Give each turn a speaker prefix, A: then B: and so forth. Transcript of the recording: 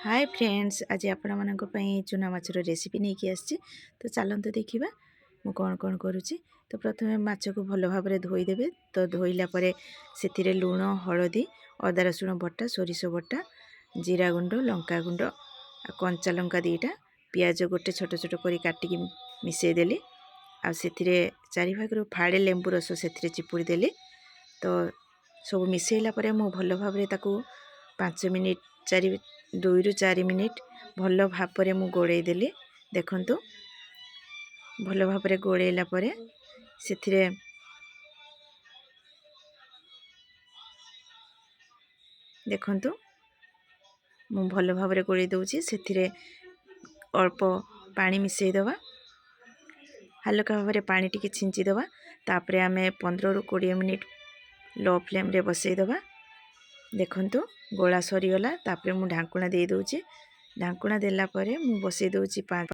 A: Hi friends, आज आपण चूना माछर रेसिपी नहीं कि आसी। तो चलते देखा मु कौन कौन करुच्ची। तो प्रथम माछ को भल भाव में धोईदेवे। तो धोइला से लुण, हलदी, अदा रसुण बटा, सोरिष बटा, जीरा गुंड, लंका गुंड, कंचा लंका दीटा, पियाज गोटे छोट छोट कर काटिकी मिसईदेली। आसे चारि भाग फाड़े लेंबू रस से चिपुड़ी देली। तो सब मिसईला मु भल भाव में 5 मिनिट 2 ରୁ 4 मिनिट भल भाव में गोड़े देली। देखंतु भल भाव में गोड़ेला से देखंतु मु भल भाव में गोड़े दूची। से अल्प पानी मिसई दवा, हल्का भाव में पानी टिके छिंची दवा। तापरे आमे 15 ରୁ 20 मिनिट लो फ्लेम रे बसई दवा। देखंतु गोला सरीगला। तापरे मु ढांकुणा दे दूची। ढांकुणा देला परे मु बसई दूची 5